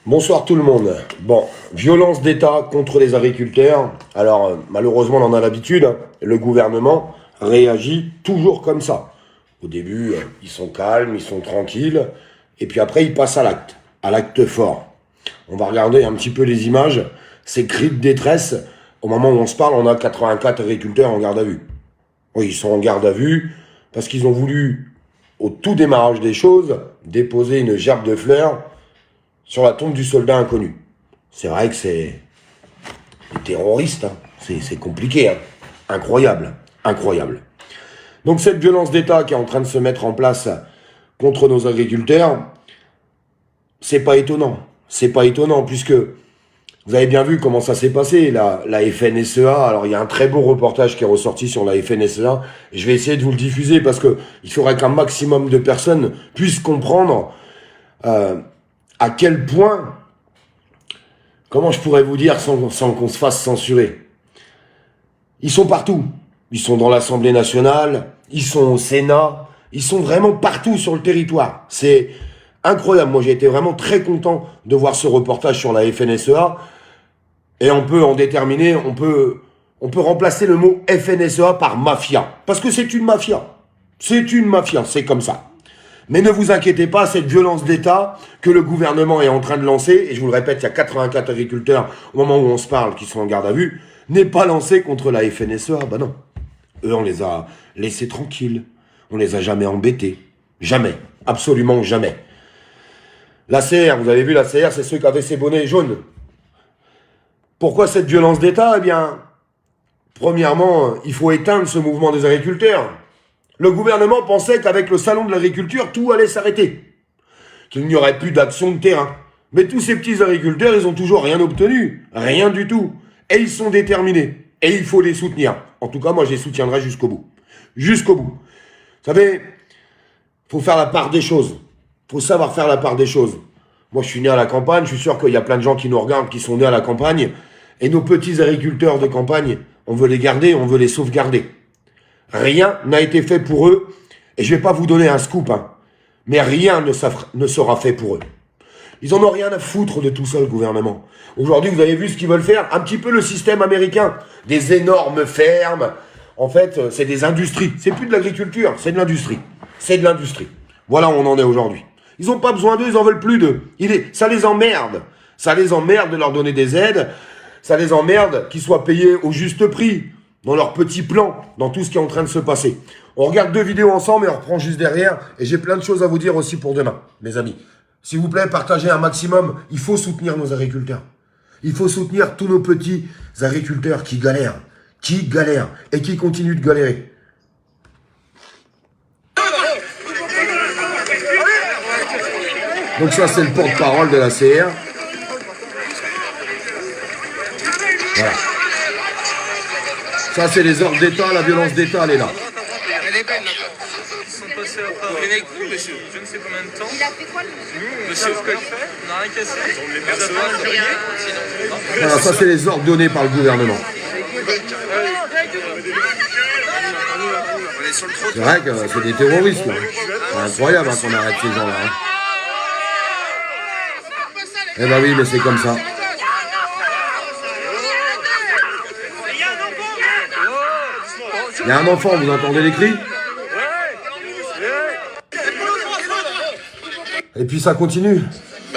Bonsoir tout le monde. Bon, violence d'État contre les agriculteurs. Alors, malheureusement, on en a l'habitude, hein. Le gouvernement réagit toujours comme ça. Au début, ils sont calmes, ils sont tranquilles, et puis après, ils passent à l'acte fort. On va regarder un petit peu les images, ces cris de détresse. Au moment où on se parle, on a 84 agriculteurs en garde à vue. Oui, ils sont en garde à vue parce qu'ils ont voulu, au tout démarrage des choses, déposer une gerbe de fleurs sur la tombe du soldat inconnu. C'est vrai que c'est des terroristes, hein. C'est compliqué, hein. Incroyable, incroyable. Donc cette violence d'État qui est en train de se mettre en place contre nos agriculteurs, c'est pas étonnant. C'est pas étonnant puisque vous avez bien vu comment ça s'est passé, la FNSEA. Alors il y a un très beau reportage qui est ressorti sur la FNSEA. Et je vais essayer de vous le diffuser parce que il faudrait qu'un maximum de personnes puissent comprendre à quel point, comment je pourrais vous dire sans qu'on se fasse censurer. Ils sont partout. Ils sont dans l'Assemblée nationale, ils sont au Sénat, ils sont vraiment partout sur le territoire. C'est incroyable. Moi, j'ai été vraiment très content de voir ce reportage sur la FNSEA. Et on peut en déterminer, on peut remplacer le mot FNSEA par mafia. Parce que c'est une mafia. C'est une mafia, c'est comme ça. Mais ne vous inquiétez pas, cette violence d'État que le gouvernement est en train de lancer, et je vous le répète, il y a 84 agriculteurs au moment où on se parle qui sont en garde à vue, n'est pas lancée contre la FNSEA. Ben non. Eux, on les a laissés tranquilles. On les a jamais embêtés. Jamais. Absolument jamais. L'ACR, vous avez vu l'ACR, c'est ceux qui avaient ces bonnets jaunes. Pourquoi cette violence d'État? Eh bien, premièrement, il faut éteindre ce mouvement des agriculteurs. Le gouvernement pensait qu'avec le salon de l'agriculture, tout allait s'arrêter. Qu'il n'y aurait plus d'action de terrain. Mais tous ces petits agriculteurs, ils ont toujours rien obtenu. Rien du tout. Et ils sont déterminés. Et il faut les soutenir. En tout cas, moi, je les soutiendrai jusqu'au bout. Jusqu'au bout. Vous savez, faut faire la part des choses. Faut savoir faire la part des choses. Moi, je suis né à la campagne. Je suis sûr qu'il y a plein de gens qui nous regardent, qui sont nés à la campagne. Et nos petits agriculteurs de campagne, on veut les garder, on veut les sauvegarder. Rien n'a été fait pour eux. Et je vais pas vous donner un scoop, hein. Mais rien ne sera fait pour eux. Ils en ont rien à foutre de tout ça, le gouvernement. Aujourd'hui, vous avez vu ce qu'ils veulent faire? Un petit peu le système américain. Des énormes fermes. En fait, c'est des industries. C'est plus de l'agriculture, c'est de l'industrie. C'est de l'industrie. Voilà où on en est aujourd'hui. Ils n'ont pas besoin d'eux, ils en veulent plus d'eux. Ça les emmerde. Ça les emmerde de leur donner des aides. Ça les emmerde qu'ils soient payés au juste prix. Dans leur petit plan, dans tout ce qui est en train de se passer. On regarde 2 vidéos ensemble et on reprend juste derrière. Et j'ai plein de choses à vous dire aussi pour demain, mes amis. S'il vous plaît, partagez un maximum. Il faut soutenir nos agriculteurs. Il faut soutenir tous nos petits agriculteurs qui galèrent et qui continuent de galérer. Donc ça, c'est le porte-parole de la CR. Voilà. Ça, c'est les ordres d'État, la violence d'État, elle est là. Vous venez avec vous, monsieur? Je ne sais combien de temps. Il a fait quoi, le monsieur? Monsieur, ce qu'elle fait? On n'a rien cassé. Voilà, ça, c'est les ordres donnés par le gouvernement. C'est vrai que c'est des terroristes, là. C'est incroyable hein, qu'on arrête ces gens-là. Hein. Eh ben oui, mais c'est comme ça. Il y a un enfant, vous entendez les cris? Et puis ça continue.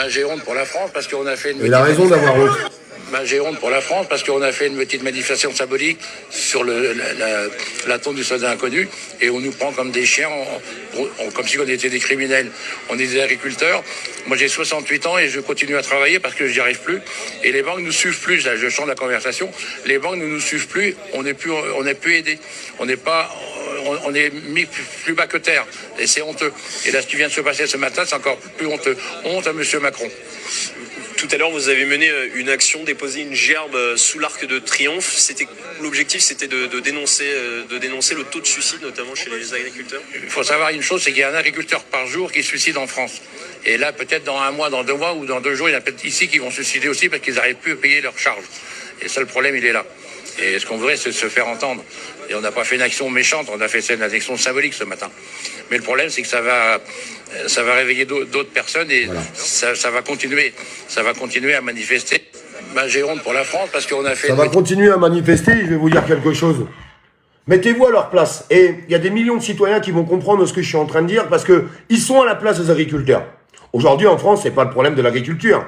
J'ai honte pour la France parce qu'on a fait une... Il a raison d'avoir honte. J'ai honte pour la France parce qu'on a fait une petite manifestation symbolique sur la tombe du soldat inconnu et on nous prend comme des chiens, comme si on était des criminels. On est des agriculteurs. Moi j'ai 68 ans et je continue à travailler parce que je n'y arrive plus. Et les banques ne nous suivent plus. Là, je change la conversation. Les banques ne nous suivent plus. On n'est plus aidés. On est mis plus bas que terre. Et c'est honteux. Et là, ce qui vient de se passer ce matin, c'est encore plus honteux. Honte à monsieur Macron. Tout à l'heure, vous avez mené une action, déposé une gerbe sous l'Arc de Triomphe. L'objectif, c'était de dénoncer le taux de suicide, notamment chez les agriculteurs. Il faut savoir une chose, c'est qu'il y a un agriculteur par jour qui se suicide en France. Et là, peut-être dans 1 mois, dans 2 mois ou dans 2 jours, il y en a peut-être ici qui vont se suicider aussi parce qu'ils n'arrivent plus à payer leurs charges. Et ça, le problème, il est là. Et ce qu'on voudrait, c'est se faire entendre. Et on n'a pas fait une action méchante, on a fait une action symbolique ce matin. Mais le problème, c'est que ça va réveiller d'autres personnes et Voilà. ça va continuer à manifester. J'ai honte pour la France parce qu'on a fait... Ça va continuer à manifester, je vais vous dire quelque chose. Mettez-vous à leur place. Et il y a des millions de citoyens qui vont comprendre ce que je suis en train de dire parce que ils sont à la place des agriculteurs. Aujourd'hui, en France, c'est pas le problème de l'agriculture.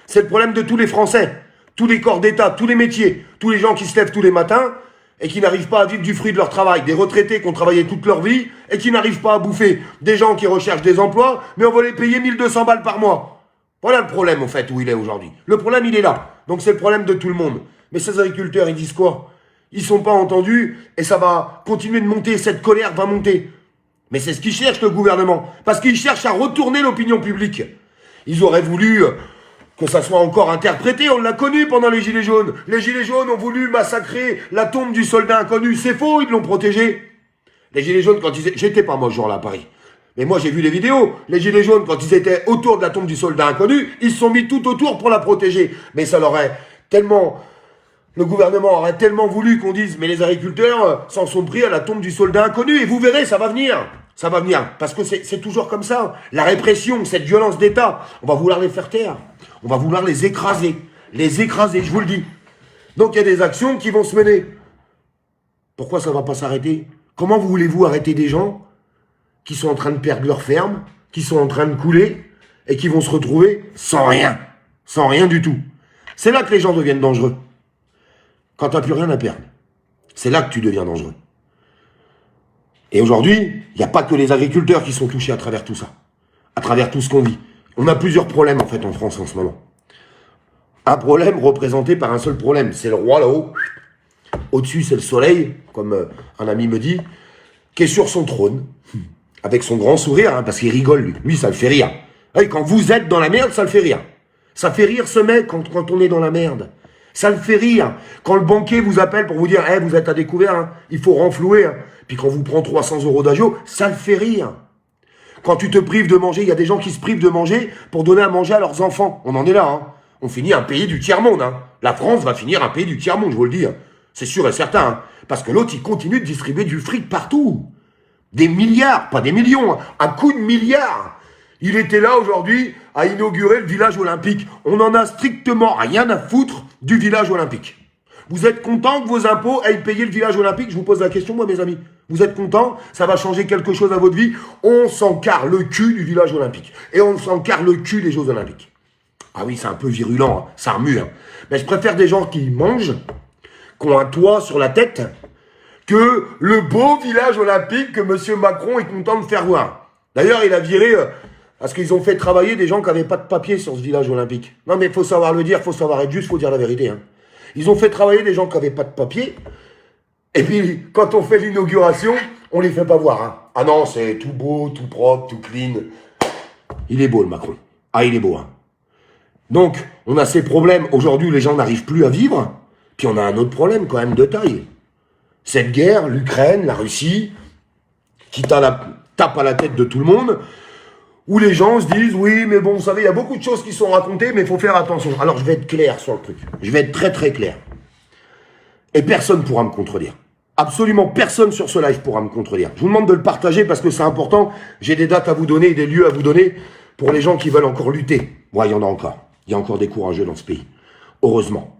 C'est le problème de tous les Français. Tous les corps d'État, tous les métiers, tous les gens qui se lèvent tous les matins et qui n'arrivent pas à vivre du fruit de leur travail. Des retraités qui ont travaillé toute leur vie et qui n'arrivent pas à bouffer. Des gens qui recherchent des emplois, mais on va les payer 1200 balles par mois. Voilà le problème, au fait, où il est aujourd'hui. Le problème, il est là. Donc c'est le problème de tout le monde. Mais ces agriculteurs, ils disent quoi? Ils sont pas entendus et ça va continuer de monter. Cette colère va monter. Mais c'est ce qu'ils cherchent, le gouvernement. Parce qu'ils cherchent à retourner l'opinion publique. Ils auraient voulu que ça soit encore interprété. On l'a connu pendant les Gilets jaunes. Les Gilets jaunes ont voulu massacrer la tombe du soldat inconnu. C'est faux, ils l'ont protégé. Les Gilets jaunes, quand ils étaient... J'étais pas moi ce jour-là à Paris. Mais moi, j'ai vu les vidéos. Les Gilets jaunes, quand ils étaient autour de la tombe du soldat inconnu, ils se sont mis tout autour pour la protéger. Mais ça leur aurait tellement... Le gouvernement aurait tellement voulu qu'on dise « Mais les agriculteurs s'en sont pris à la tombe du soldat inconnu. » Et vous verrez, ça va venir. Ça va venir. Parce que c'est toujours comme ça. La répression, cette violence d'État, on va vouloir les faire taire. On va vouloir les écraser. Les écraser, je vous le dis. Donc il y a des actions qui vont se mener. Pourquoi ça ne va pas s'arrêter? Comment voulez-vous arrêter des gens qui sont en train de perdre leur ferme, qui sont en train de couler, et qui vont se retrouver sans rien. Sans rien du tout. C'est là que les gens deviennent dangereux. Quand tu n'as plus rien à perdre. C'est là que tu deviens dangereux. Et aujourd'hui, il n'y a pas que les agriculteurs qui sont touchés à travers tout ça. À travers tout ce qu'on vit. On a plusieurs problèmes en fait en France en ce moment. Un problème représenté par un seul problème. C'est le roi là-haut. Au-dessus, c'est le soleil, comme un ami me dit, qui est sur son trône. Avec son grand sourire, hein, parce qu'il rigole lui. Lui, ça le fait rire. Et quand vous êtes dans la merde, ça le fait rire. Ça fait rire ce mec quand on est dans la merde. Ça le fait rire. Quand le banquier vous appelle pour vous dire hey, « vous êtes à découvert, hein, il faut renflouer. Hein. » Puis quand vous prend 300 € d'agio, ça le fait rire. Quand tu te prives de manger, il y a des gens qui se privent de manger pour donner à manger à leurs enfants. On en est là. Hein. On finit un pays du tiers-monde. Hein. La France va finir un pays du tiers-monde, je vous le dis. Hein. C'est sûr et certain. Hein. Parce que l'autre, il continue de distribuer du fric partout. Des milliards, pas des millions, hein, un coup de milliards. Il était là aujourd'hui à inaugurer le village olympique. On n'en a strictement rien à foutre du village olympique. Vous êtes content que vos impôts aient payé le village olympique? Je vous pose la question, moi, mes amis. Vous êtes content? Ça va changer quelque chose à votre vie? On s'en carre le cul du village olympique. Et on s'en carre le cul des Jeux olympiques. Ah oui, c'est un peu virulent, hein, ça remue. Hein. Mais je préfère des gens qui mangent, qui ont un toit sur la tête, que le beau village olympique que M. Macron est content de faire voir. D'ailleurs, il a viré... parce qu'ils ont fait travailler des gens qui n'avaient pas de papier sur ce village olympique. Non, mais il faut savoir le dire, il faut savoir être juste, il faut dire la vérité. Hein. Ils ont fait travailler des gens qui n'avaient pas de papier. Et puis, quand on fait l'inauguration, on les fait pas voir. Hein. Ah non, c'est tout beau, tout propre, tout clean. Il est beau, le Macron. Ah, il est beau. Hein. Donc, on a ces problèmes. Aujourd'hui, les gens n'arrivent plus à vivre. Puis, on a un autre problème quand même de taille. Cette guerre, l'Ukraine, la Russie, qui tape à la tête de tout le monde, où les gens se disent, oui, mais bon, vous savez, il y a beaucoup de choses qui sont racontées, mais il faut faire attention. Alors, je vais être clair sur le truc. Je vais être très, très clair. Et personne ne pourra me contredire. Absolument personne sur ce live pourra me contredire. Je vous demande de le partager parce que c'est important. J'ai des dates à vous donner, des lieux à vous donner pour les gens qui veulent encore lutter. Ouais, il y en a encore. Il y a encore des courageux dans ce pays. Heureusement.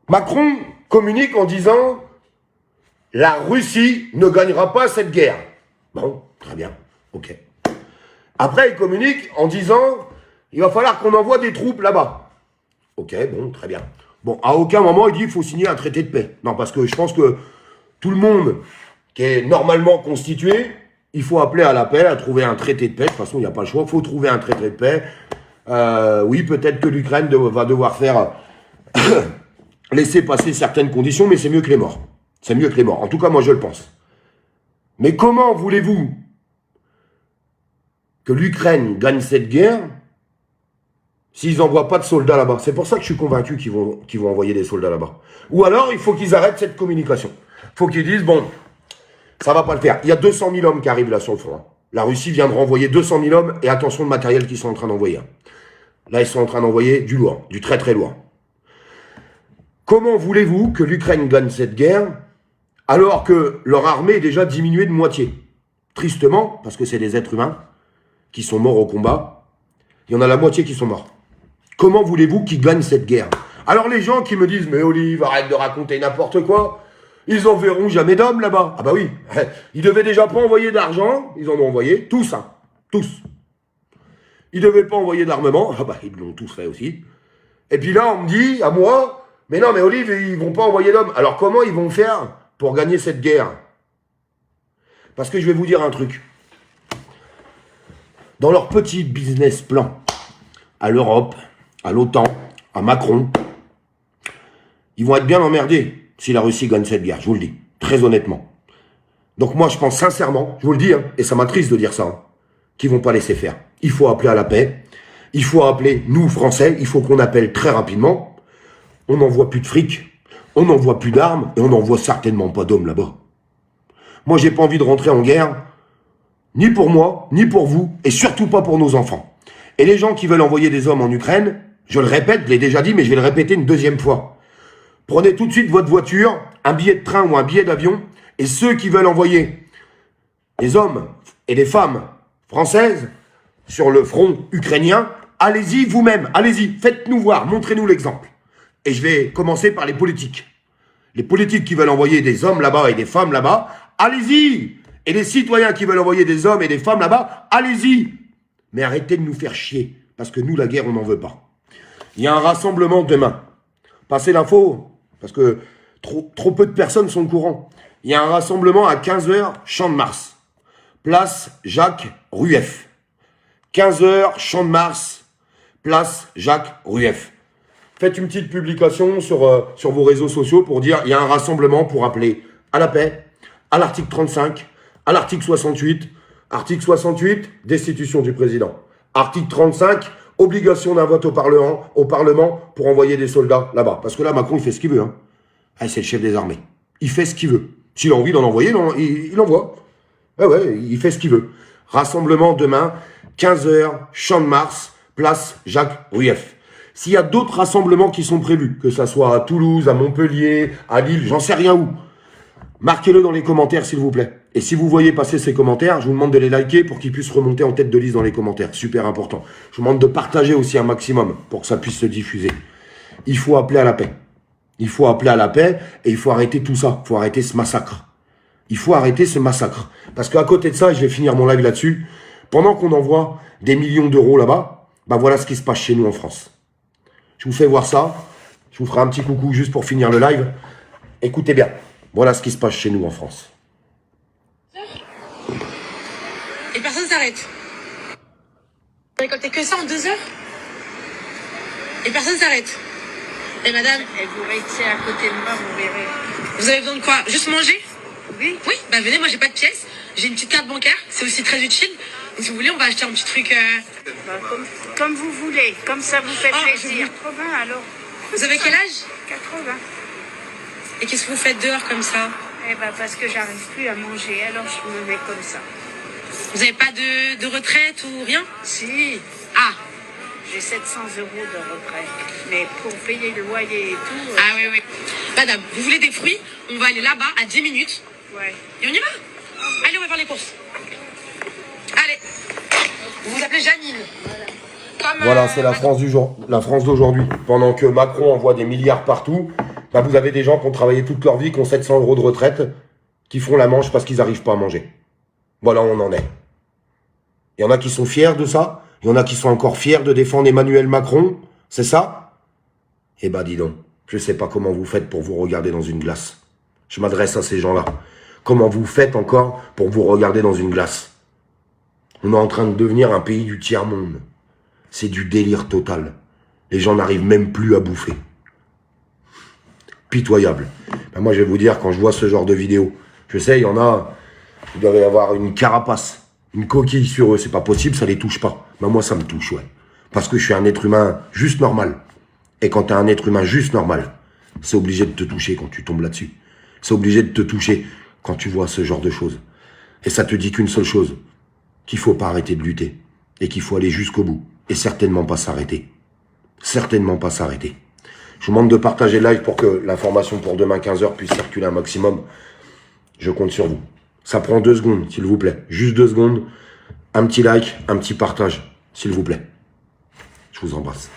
Macron communique en disant « La Russie ne gagnera pas cette guerre ». Bon, très bien. Ok. Après, il communique en disant « Il va falloir qu'on envoie des troupes là-bas ». Ok, bon, très bien. Bon, à aucun moment, il dit « Il faut signer un traité de paix ». Non, parce que je pense que tout le monde qui est normalement constitué, il faut appeler à l'appel à trouver un traité de paix. De toute façon, il n'y a pas le choix. Il faut trouver un traité de paix. Oui, peut-être que l'Ukraine va devoir faire laisser passer certaines conditions, mais c'est mieux que les morts. C'est mieux que les morts. En tout cas, moi, je le pense. Mais comment voulez-vous que l'Ukraine gagne cette guerre s'ils n'envoient pas de soldats là-bas? C'est pour ça que je suis convaincu qu'ils vont envoyer des soldats là-bas. Ou alors, il faut qu'ils arrêtent cette communication. Il faut qu'ils disent, bon, ça va pas le faire. Il y a 200 000 hommes qui arrivent là sur le front. La Russie vient de renvoyer 200 000 hommes et attention le matériel qu'ils sont en train d'envoyer. Là, ils sont en train d'envoyer du lourd, du très très lourd. Comment voulez-vous que l'Ukraine gagne cette guerre alors que leur armée est déjà diminuée de moitié? tristement, parce que c'est des êtres humains qui sont morts au combat, il y en a la moitié qui sont morts. Comment voulez-vous qu'ils gagnent cette guerre? Alors les gens qui me disent, mais Olive, arrête de raconter n'importe quoi, ils en verront jamais d'hommes là-bas. Ah bah oui, ils devaient déjà pas envoyer d'argent, ils en ont envoyé, tous, hein, tous. Ils devaient pas envoyer d'armement, ah bah ils l'ont tous fait aussi. Et puis là on me dit, à moi, mais non mais Olive, ils vont pas envoyer d'hommes. Alors comment ils vont faire pour gagner cette guerre? Parce que je vais vous dire un truc. Dans leur petit business plan, à l'Europe, à l'OTAN, à Macron, ils vont être bien emmerdés si la Russie gagne cette guerre, je vous le dis, très honnêtement. Donc moi je pense sincèrement, je vous le dis, hein, et ça m'attriste de dire ça, hein, qu'ils vont pas laisser faire. Il faut appeler à la paix, il faut appeler, nous Français, il faut qu'on appelle très rapidement. On n'envoie plus de fric, on n'envoie plus d'armes, et on n'envoie certainement pas d'hommes là-bas. Moi j'ai pas envie de rentrer en guerre, ni pour moi, ni pour vous, et surtout pas pour nos enfants. Et les gens qui veulent envoyer des hommes en Ukraine, je le répète, je l'ai déjà dit, mais je vais le répéter une deuxième fois. Prenez tout de suite votre voiture, un billet de train ou un billet d'avion, et ceux qui veulent envoyer des hommes et des femmes françaises sur le front ukrainien, allez-y vous-même, allez-y, faites-nous voir, montrez-nous l'exemple. Et je vais commencer par les politiques. Les politiques qui veulent envoyer des hommes là-bas et des femmes là-bas, allez-y. Et les citoyens qui veulent envoyer des hommes et des femmes là-bas, allez-y. Mais arrêtez de nous faire chier, parce que nous, la guerre, on n'en veut pas. Il y a un rassemblement demain. Passez l'info, parce que trop peu de personnes sont au courant. Il y a un rassemblement à 15h, Champ de Mars. Place Jacques Rueff. 15h, Champ de Mars, place Jacques Rueff. Faites une petite publication sur vos réseaux sociaux pour dire il y a un rassemblement pour appeler à la paix, à l'article 35, à l'article 68. Article 68, destitution du président. Article 35, obligation d'un vote au Parlement pour envoyer des soldats là-bas. Parce que là, Macron, il fait ce qu'il veut. Hein. Ah, c'est le chef des armées. Il fait ce qu'il veut. S'il a envie d'en envoyer, il envoie. Ouais, il fait ce qu'il veut. Rassemblement demain, 15h, Champ de Mars, place Jacques Rueff. S'il y a d'autres rassemblements qui sont prévus, que ça soit à Toulouse, à Montpellier, à Lille, j'en sais rien où, marquez-le dans les commentaires, s'il vous plaît. Et si vous voyez passer ces commentaires, je vous demande de les liker pour qu'ils puissent remonter en tête de liste dans les commentaires. Super important. Je vous demande de partager aussi un maximum pour que ça puisse se diffuser. Il faut appeler à la paix. Il faut appeler à la paix et il faut arrêter tout ça. Il faut arrêter ce massacre. Il faut arrêter ce massacre. Parce qu'à côté de ça, et je vais finir mon live là-dessus, pendant qu'on envoie des millions d'euros là-bas, bah voilà ce qui se passe chez nous en France. Je vous fais voir ça. Je vous ferai un petit coucou juste pour finir le live. Écoutez bien. Voilà ce qui se passe chez nous en France. Et personne s'arrête. Vous récoltez que ça en 2 heures? Et personne s'arrête. Et madame, Et vous restez à côté de moi, vous verrez. vous avez besoin de quoi? Juste manger? Oui. Oui, bah venez, moi j'ai pas de pièces. J'ai une petite carte bancaire, c'est aussi très utile. Donc, si vous voulez, on va acheter un petit truc. Bah, comme vous voulez, comme ça vous fait Ah, plaisir. 80 alors. Vous avez quel âge? 80. Et qu'est-ce que vous faites dehors comme ça? Eh ben parce que j'arrive plus à manger, alors je me mets comme ça. Vous avez pas de retraite ou rien? Si, Ah, j'ai 700 euros de retraite. Mais pour payer le loyer et tout, ah oui, oui. Madame, vous voulez des fruits? On va aller là-bas à 10 minutes. ouais. Et on y va? Allez, on va faire les courses. Allez. Vous vous appelez Janine. Comme, Voilà, c'est la France du jour, la France d'aujourd'hui. Pendant que Macron envoie des milliards partout, bah vous avez des gens qui ont travaillé toute leur vie, qui ont 700 euros de retraite, qui font la manche parce qu'ils n'arrivent pas à manger. Voilà où on en est. Il y en a qui sont fiers de ça, il y en a qui sont encore fiers de défendre Emmanuel Macron, c'est ça? Eh ben dis donc, je sais pas comment vous faites pour vous regarder dans une glace. Je m'adresse à ces gens-là. Comment vous faites encore pour vous regarder dans une glace? On est en train de devenir un pays du tiers-monde. C'est du délire total. Les gens n'arrivent même plus à bouffer. Pitoyable. Ben moi, je vais vous dire, quand je vois ce genre de vidéos, je sais, il y en a, ils doivent avoir une carapace, une coquille sur eux. C'est pas possible, ça les touche pas. Ben moi, ça me touche, ouais. Parce que je suis un être humain juste normal. Et quand t'es un être humain juste normal, c'est obligé de te toucher quand tu tombes là-dessus. C'est obligé de te toucher quand tu vois ce genre de choses. Et ça te dit qu'une seule chose, qu'il faut pas arrêter de lutter. Et qu'il faut aller jusqu'au bout. Et certainement pas s'arrêter. Certainement pas s'arrêter. Je vous demande de partager le live pour que l'information pour demain 15h puisse circuler un maximum. Je compte sur vous. Ça prend 2 secondes, s'il vous plaît. Juste 2 secondes. Un petit like, un petit partage, s'il vous plaît. Je vous embrasse.